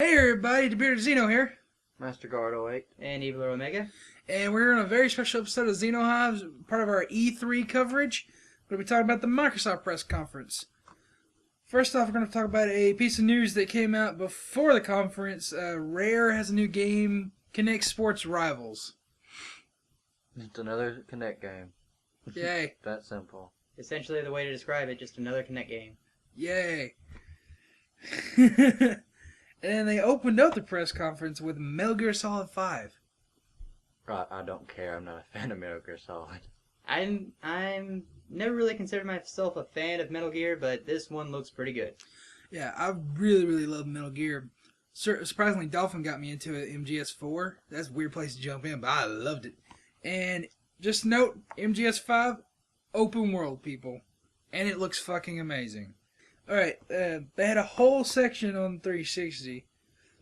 Hey everybody, the Bearded Xeno here, Master Guard 08. And Evil Omega. and we're on a very special episode of Xeno Hives, part of our E3 coverage. We're going to be talking about the Microsoft press conference. First off, we're going to talk about a piece of news that came out before the conference. Rare has a new game, KINECT Sports Rivals. Just another KINECT game. Yay. That simple. Essentially, the way to describe it, just another KINECT game. Yay. And they opened up the press conference with Metal Gear Solid 5. Right, I don't care. I'm not a fan of Metal Gear Solid. I'm never really considered myself a fan of Metal Gear, but this one looks pretty good. Yeah, I really love Metal Gear. Surprisingly, Dolphin got me into it, MGS4. That's a weird place to jump in, but I loved it. And just note, MGS5, open world, people. And it looks fucking amazing. Alright, they had a whole section on 360.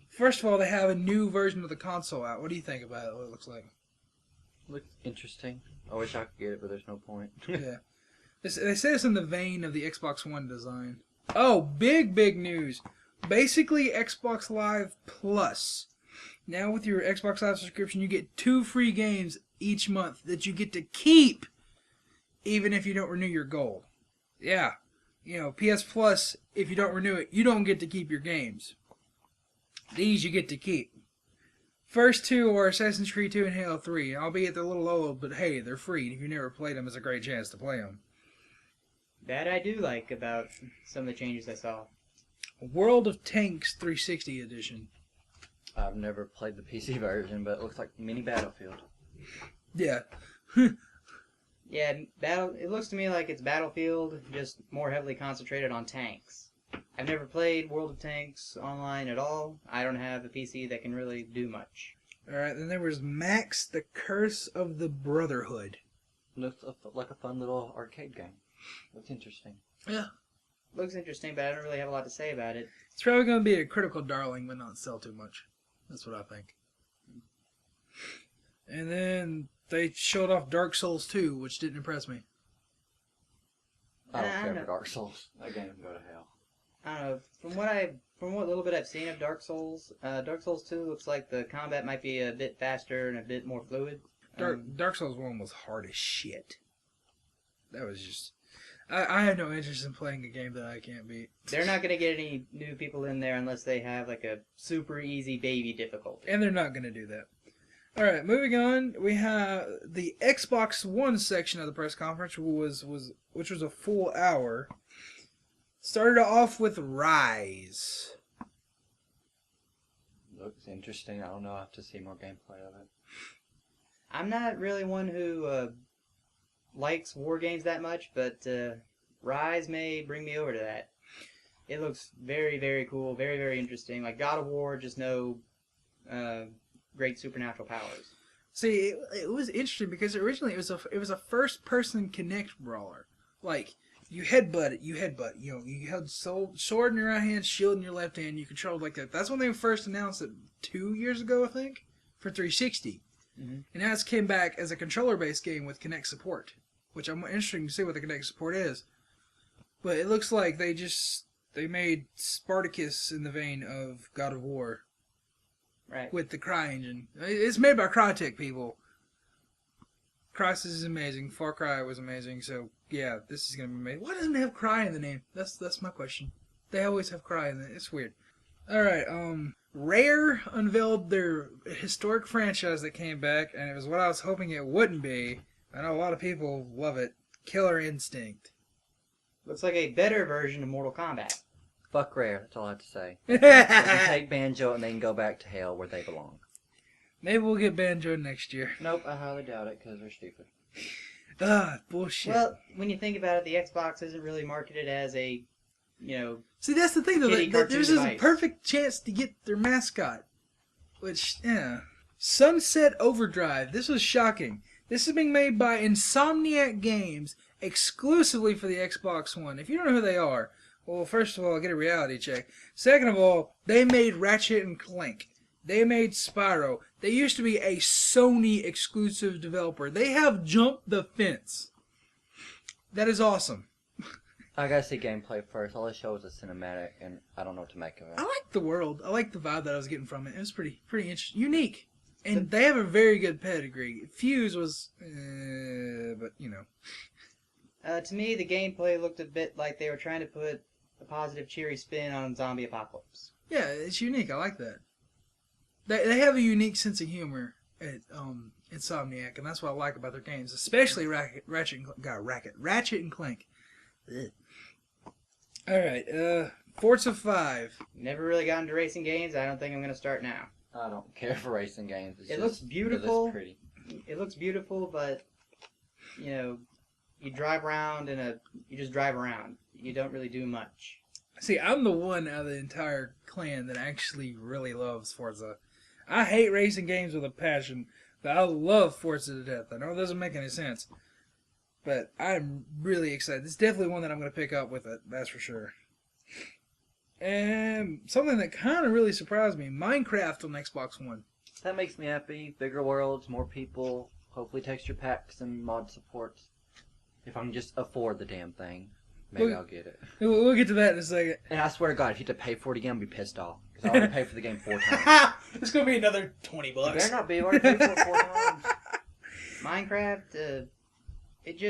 First of all, they have a new version of the console out. What do you think about it, what it looks like? Looks interesting. I wish I could get it, but there's no point. Yeah. They say it's in the vein of the Xbox One design. Oh, big news. Basically, Xbox Live Plus. Now with your Xbox Live subscription, you get 2 free games each month that you get to keep, even if you don't renew your gold. Yeah. You know, PS Plus, if you don't renew it, you don't get to keep your games. These you get to keep. First two are Assassin's Creed 2 and Halo 3. Albeit they're a little old, but hey, they're free. If you've never played them, it's a great chance to play them. That I do like about some of the changes I saw. World of Tanks 360 edition. I've never played the PC version, but it looks like mini Battlefield. Yeah. Yeah, it looks to me like it's Battlefield, just more heavily concentrated on tanks. I've never played World of Tanks online at all. I don't have a PC that can really do much. Alright, then there was Max, the Curse of the Brotherhood. Looks like a fun little arcade game. Looks interesting. Yeah. Looks interesting, but I don't really have a lot to say about it. It's probably going to be a critical darling, but not sell too much. That's what I think. And then they showed off Dark Souls 2, which didn't impress me. I don't care for Dark Souls. That game can go to hell. I don't know. From what little bit I've seen of Dark Souls 2 looks like the combat might be a bit faster and a bit more fluid. Dark Souls 1 was hard as shit. That was just... I have no interest in playing a game that I can't beat. They're not going to get any new people in there unless they have like a super easy baby difficulty. And they're not going to do that. Alright, moving on, we have the Xbox One section of the press conference, which was a full hour. Started off with Rise. Looks interesting. I don't know. I have to see more gameplay of it. I'm not really one who likes war games that much, but Rise may bring me over to that. It looks very cool, very interesting. Like God of War, just no great supernatural powers. See, it was interesting because originally it was a first-person Kinect brawler. Like, you headbutt it, you know, you held sword in your right hand, shield in your left hand, you controlled like that. That's when they first announced it 2 years ago, I think, for 360. Mm-hmm. And now it's came back as a controller-based game with Kinect support, which I'm interested to see what the Kinect support is. But it looks like they made Spartacus in the vein of God of War. Right. With the Cry engine. It's made by Crytek people. Crysis is amazing. Far Cry was amazing. So, yeah, this is going to be amazing. Why doesn't it have Cry in the name? That's my question. They always have Cry in it. It's weird. Alright, Rare unveiled their historic franchise that came back, and it was what I was hoping it wouldn't be. I know a lot of people love it. Killer Instinct. Looks like a better version of Mortal Kombat. Fuck Rare. That's all I have to say. They can take Banjo and they can go back to hell where they belong. Maybe we'll get Banjo next year. Nope, I highly doubt it because they're stupid. Bullshit. Well, when you think about it, the Xbox isn't really marketed as a, See, that's the thing, though. There's device. a perfect chance to get their mascot. Which, yeah. Sunset Overdrive. This was shocking. This is being made by Insomniac Games exclusively for the Xbox One. If you don't know who they are, well, first of all, get a reality check. Second of all, they made Ratchet and Clank. They made Spyro. They used to be a Sony exclusive developer. They have jumped the fence. That is awesome. I gotta see gameplay first. All they show is a cinematic, and I don't know what to make of it. I like the world. I like the vibe that I was getting from it. It was pretty interesting, unique, and they have a very good pedigree. Fuse was, but you know. To me, the gameplay looked a bit like they were trying to put a positive, cheery spin on zombie apocalypse. Yeah, it's unique. I like that. They have a unique sense of humor at Insomniac, and that's what I like about their games, especially Ratchet and Clank. Ugh. All right, Forza 5. Never really got into racing games. I don't think I'm going to start now. I don't care for racing games. It looks beautiful. It looks pretty. It looks beautiful, but you know, you drive around you just drive around. You don't really do much. See, I'm the one out of the entire clan that actually really loves Forza. I hate racing games with a passion, but I love Forza to death. I know it doesn't make any sense, but I'm really excited. It's definitely one that I'm going to pick up with it, that's for sure. And something that kind of really surprised me, Minecraft on Xbox One. That makes me happy. Bigger worlds, more people, hopefully texture packs and mod supports. If I can just afford the damn thing, maybe I'll get it. We'll get to that in a second. And I swear to God, if you have to pay for it again, I'll be pissed off. Because I already paid for the game 4 times. It's going to be another $20. It better not be. I already paid for it 4 times. Minecraft, it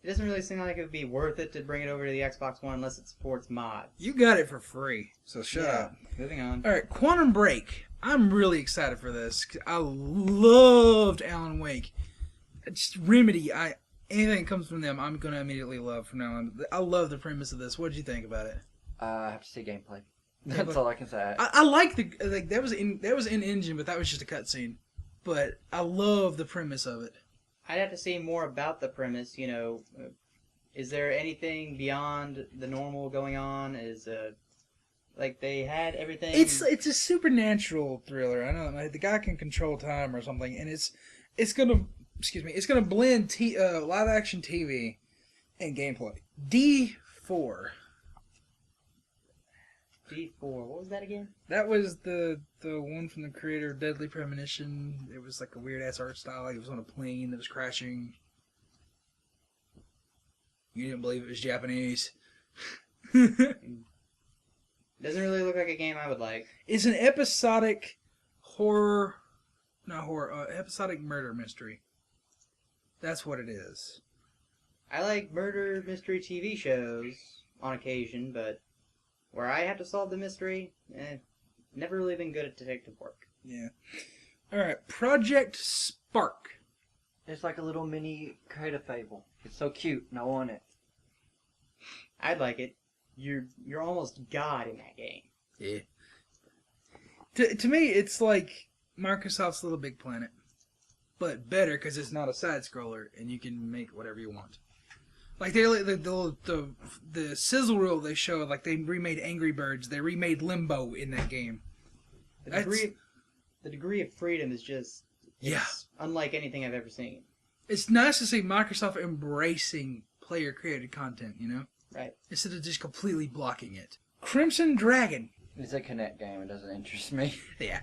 doesn't really seem like it would be worth it to bring it over to the Xbox One unless it supports mods. You got it for free, so shut up. Moving on. All right, Quantum Break. I'm really excited for this. I loved Alan Wake. Just Remedy. Anything that comes from them, I'm going to immediately love from now on. I love the premise of this. What did you think about it? I have to see gameplay. That's all I can say. I like that was in engine, but that was just a cutscene. But I love the premise of it. I'd have to see more about the premise. You know, is there anything beyond the normal going on? Like they had everything. It's a supernatural thriller. I know the guy can control time or something, and it's gonna blend live action TV and gameplay. D4. D4. What was that again? That was the one from the creator of Deadly Premonition. It was like a weird ass art style. Like it was on a plane that was crashing. You didn't believe it was Japanese. Doesn't really look like a game I would like. It's an episodic episodic murder mystery. That's what it is. I like murder mystery TV shows on occasion, but where I have to solve the mystery, never really been good at detective work. Yeah. Alright, Project Spark. It's like a little mini Creative Fable. It's so cute, and I want it. I'd like it. You're almost God in that game. Yeah. To me, it's like Microsoft's Little Big Planet, but better because it's not a side scroller and you can make whatever you want. Like the sizzle reel they showed, like they remade Angry Birds, they remade Limbo in that game. The degree of freedom is just unlike anything I've ever seen. It's nice to see Microsoft embracing player created content, you know? Right. Instead of just completely blocking it. Crimson Dragon. It's a KINECT game. It doesn't interest me. Yeah.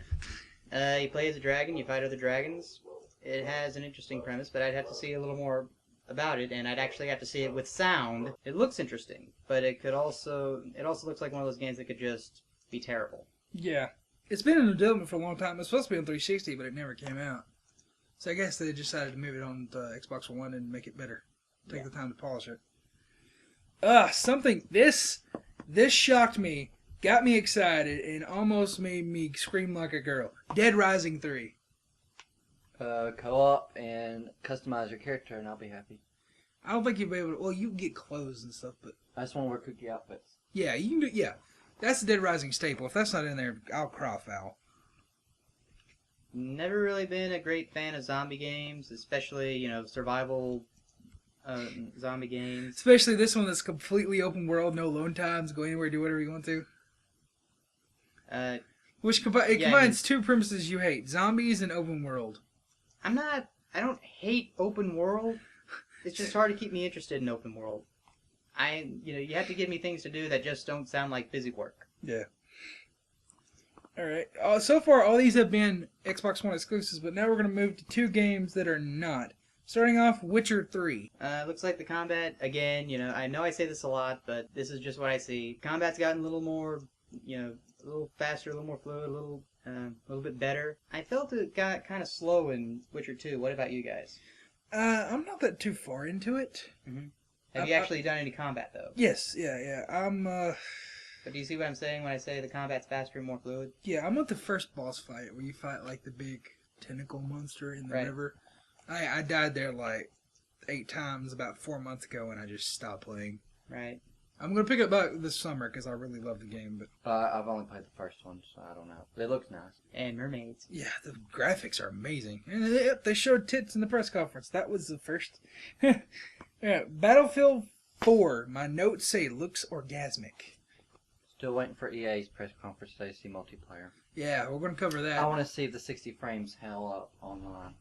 You play as a dragon. You fight other dragons. It has an interesting premise, but I'd have to see a little more about it, and I'd actually have to see it with sound. It looks interesting, but it also looks like one of those games that could just be terrible. Yeah. It's been in development for a long time. It's supposed to be on 360, but it never came out. So I guess they decided to move it on to Xbox One and make it better. Take the time to polish it. This shocked me, got me excited, and almost made me scream like a girl. Dead Rising 3. Co-op and customize your character, and I'll be happy. I don't think you'll be able to. Well, you can get clothes and stuff, but I just want to wear cookie outfits. yeah, you can do. Yeah, that's the Dead Rising staple. If that's not in there, I'll cry foul. Never really been a great fan of zombie games, especially survival zombie games. Especially this one that's completely open world, no load times, go anywhere, do whatever you want to. Which combines two premises you hate: zombies and open world. I don't hate open world. It's just hard to keep me interested in open world. You have to give me things to do that just don't sound like busy work. Yeah. Alright. So far, all these have been Xbox One exclusives, but now we're going to move to two games that are not. Starting off, Witcher 3. Looks like the combat, again, I know I say this a lot, but this is just what I see. Combat's gotten a little more, a little faster, a little more fluid, a little bit better. I felt it got kind of slow in Witcher 2. What about you guys? I'm not that too far into it. Mm-hmm. Have you actually done any combat, though? Yes, yeah. But do you see what I'm saying when I say the combat's faster and more fluid? Yeah, I'm at the first boss fight where you fight like the big tentacle monster in the river. I died there like 8 times about 4 months ago, and I just stopped playing. Right. I'm gonna pick it back this summer because I really love the game. But I've only played the first one, so I don't know. But it looks nice. And mermaids. yeah, the graphics are amazing, and they showed tits in the press conference. That was the first. Yeah, Battlefield 4. My notes say looks orgasmic. Still waiting for EA's press conference today to see multiplayer. Yeah, we're gonna cover that. I want to see if the 60 frames held up online.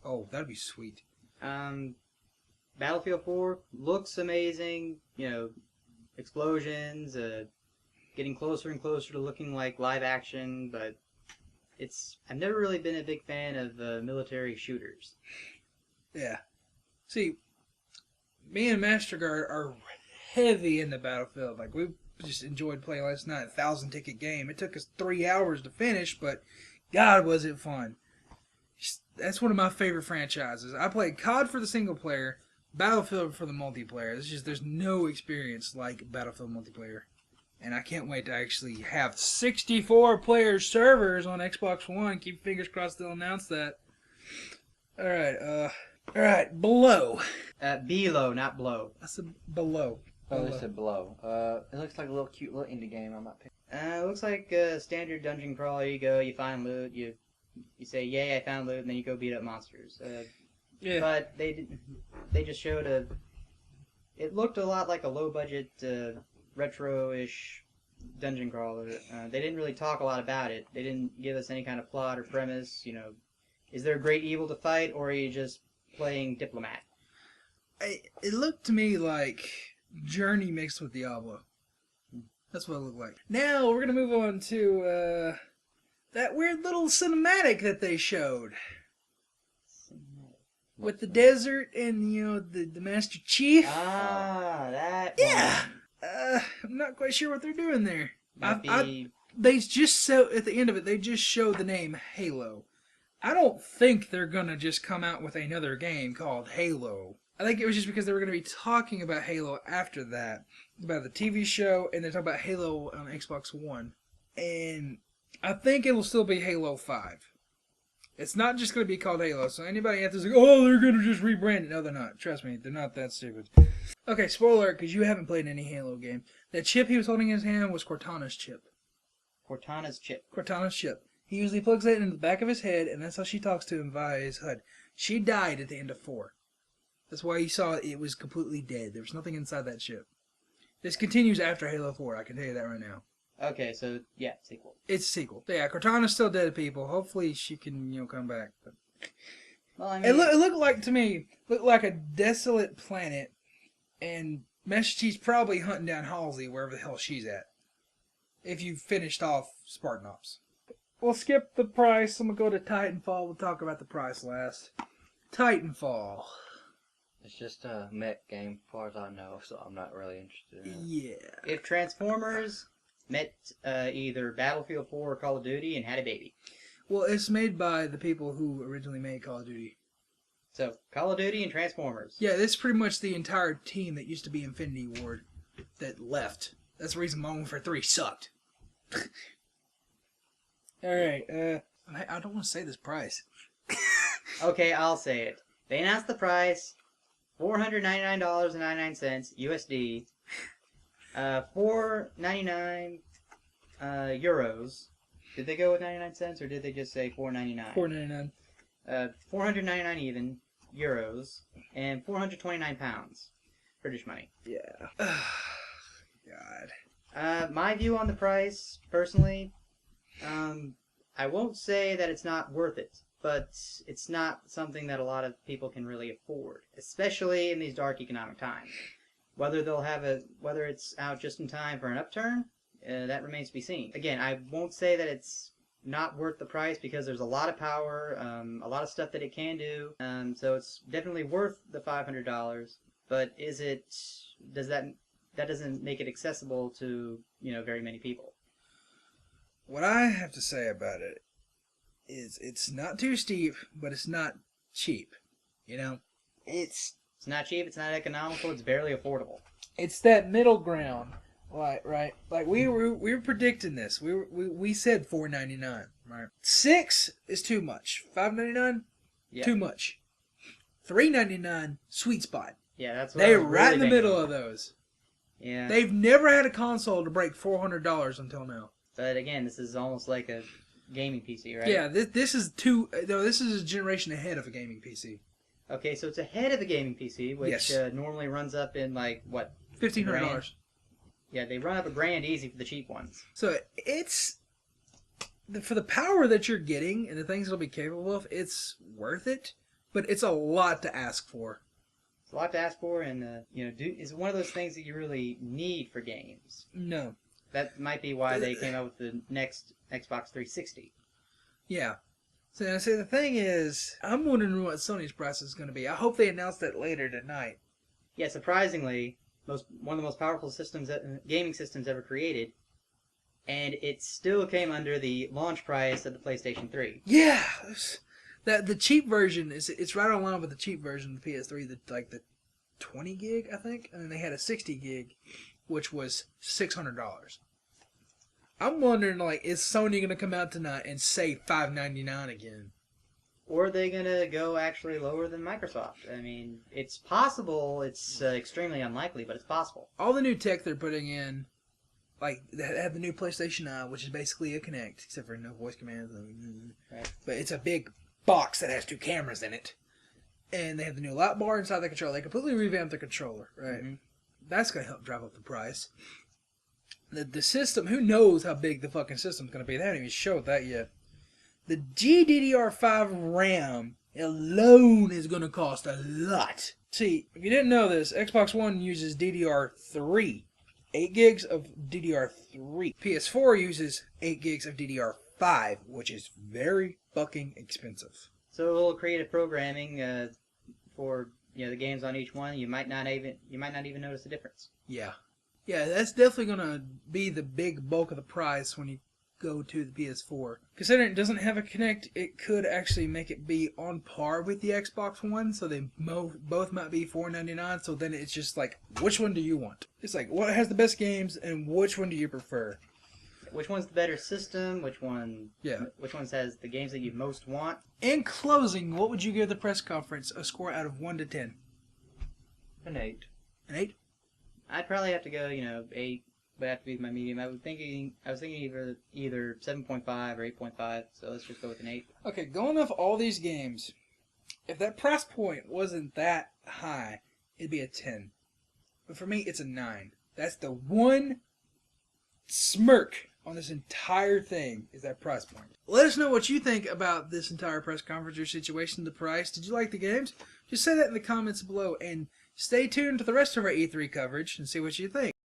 Oh, that'd be sweet. Battlefield 4 looks amazing. Explosions, getting closer and closer to looking like live action, but I've never really been a big fan of military shooters. Yeah. See, me and Masterguard are heavy in the Battlefield. Like, we just enjoyed playing last night. 1,000-ticket game. It took us 3 hours to finish, but God, was it fun. That's one of my favorite franchises. I played COD for the single player, Battlefield for the multiplayer. It's just there's no experience like Battlefield multiplayer. And I can't wait to actually have 64-player servers on Xbox One. Keep fingers crossed they'll announce that. Alright, Below. Below, not blow. I said Below. Oh, they said below. It looks like a little cute little indie game. I might pick. It looks like a standard dungeon crawler. You go, you find loot, you say, yay, I found loot, and then you go beat up monsters. Yeah. But they just showed it looked a lot like a low-budget, retro-ish dungeon crawler. They didn't really talk a lot about it. They didn't give us any kind of plot or premise. Is there a great evil to fight, or are you just playing diplomat? It looked to me like Journey mixed with Diablo. That's what it looked like. Now we're gonna move on to that weird little cinematic that they showed with the desert and the Master Chief. That. Yeah. I'm not quite sure what they're doing there. Might They just at the end of it, they just showed the name Halo. I don't think they're gonna just come out with another game called Halo. I think it was just because they were going to be talking about Halo after that, about the TV show, and they're talking about Halo on Xbox One. And I think it'll still be Halo 5. It's not just going to be called Halo, so anybody out there's like, oh, they're going to just rebrand it. No, they're not. Trust me, they're not that stupid. Okay, spoiler, because you haven't played any Halo game. That chip he was holding in his hand was Cortana's chip. Cortana's chip. Cortana's chip. He usually plugs it into the back of his head, and that's how she talks to him via his HUD. She died at the end of 4. That's why you saw it was completely dead. There was nothing inside that ship. This continues after Halo 4, I can tell you that right now. Okay, so, yeah, sequel. It's a sequel. Yeah, Cortana's still dead to people. Hopefully she can, come back. But Well, I mean, it looked like, to me, like a desolate planet, and Master Chief's probably hunting down Halsey, wherever the hell she's at. If you finished off Spartan Ops. We'll skip the price. I'm going to go to Titanfall. We'll talk about the price last. Titanfall. It's just a mech game, as far as I know, so I'm not really interested in it. Yeah. if Transformers met either Battlefield 4 or Call of Duty and had a baby. Well, it's made by the people who originally made Call of Duty. So, Call of Duty and Transformers. Yeah, this is pretty much the entire team that used to be Infinity Ward that left. That's the reason Modern Warfare 3 sucked. Alright, I don't want to say this price. Okay, I'll say it. They announced the price, $499.99 USD, 4.99 euros. Did they go with 99 cents or did they just say 4.99? 4.99. 499 even euros and 429 pounds, British money. Yeah. God. My view on the price, personally, I won't say that it's not worth it, but it's not something that a lot of people can really afford, especially in these dark economic times. Whether whether it's out just in time for an upturn, that remains to be seen. Again, I won't say that it's not worth the price because there's a lot of power, a lot of stuff that it can do. So it's definitely worth the $500. But is it? Does that doesn't make it accessible to very many people? What I have to say about it is it's not too steep, but it's not cheap. It's not cheap. It's not economical. It's barely affordable. It's that middle ground, right? Like we were predicting this. We said $4.99, right? $6 is too much. $5.99, too much. $3.99, sweet spot. Yeah, that's what they're really right in the middle on. of those. Yeah, they've never had a console to break $400 until now. But again, this is almost like a gaming PC, right? Yeah, this is a generation ahead of a gaming PC. Okay, so it's ahead of a gaming PC, which normally runs up in like what? $1,500. Yeah, they run up $1,000 easy for the cheap ones. So it's for the power that you're getting and the things it'll be capable of, it's worth it. But it's a lot to ask for. It's a lot to ask for, and is one of those things that you really need for games. No. That might be why they came out with the next Xbox 360. Yeah. So the thing is, I'm wondering what Sony's price is going to be. I hope they announce that later tonight. Yeah, surprisingly, one of the most powerful gaming systems ever created, and it still came under the launch price of the PlayStation 3. Yeah. The cheap version it's right on line with the cheap version of the PS3, the 20 gig, I think, and then they had a 60 gig, which was $600. I'm wondering, is Sony gonna come out tonight and say $5.99 again? Or are they gonna go actually lower than Microsoft? I mean, it's possible. It's extremely unlikely, but it's possible. All the new tech they're putting in, they have the new PlayStation Eye, which is basically a Kinect, except for no voice commands. Right. But it's a big box that has 2 cameras in it, and they have the new light bar inside the controller. They completely revamped the controller, right? Mm-hmm. That's gonna help drive up the price. The system, who knows how big the fucking system's gonna be? They haven't even showed that yet. The GDDR5 RAM alone is gonna cost a lot. See, if you didn't know this, Xbox One uses DDR3, 8 gigs of DDR3. PS4 uses 8 gigs of DDR5, which is very fucking expensive. So it'll create a programming for the games on each one. You might not even notice the difference. Yeah, that's definitely gonna be the big bulk of the price when you go to the PS4. Considering it doesn't have a Kinect, it could actually make it be on par with the Xbox One. So they both might be $4.99. So then it's just like, which one do you want? It's like, what has the best games and which one do you prefer? Which one's the better system? Which one has the games that you most want? In closing, what would you give the press conference a score out of 1 to 10? An 8. An 8? I'd probably have to go, 8, but have to be my medium. I was thinking either 7.5 or 8.5. So let's just go with an 8. Okay, going off all these games, if that price point wasn't that high, it'd be a 10. But for me, it's a 9. That's the one smirk on this entire thing, is that price point. Let us know what you think about this entire press conference, your situation, the price. Did you like the games? Just say that in the comments below, and stay tuned to the rest of our E3 coverage and see what you think.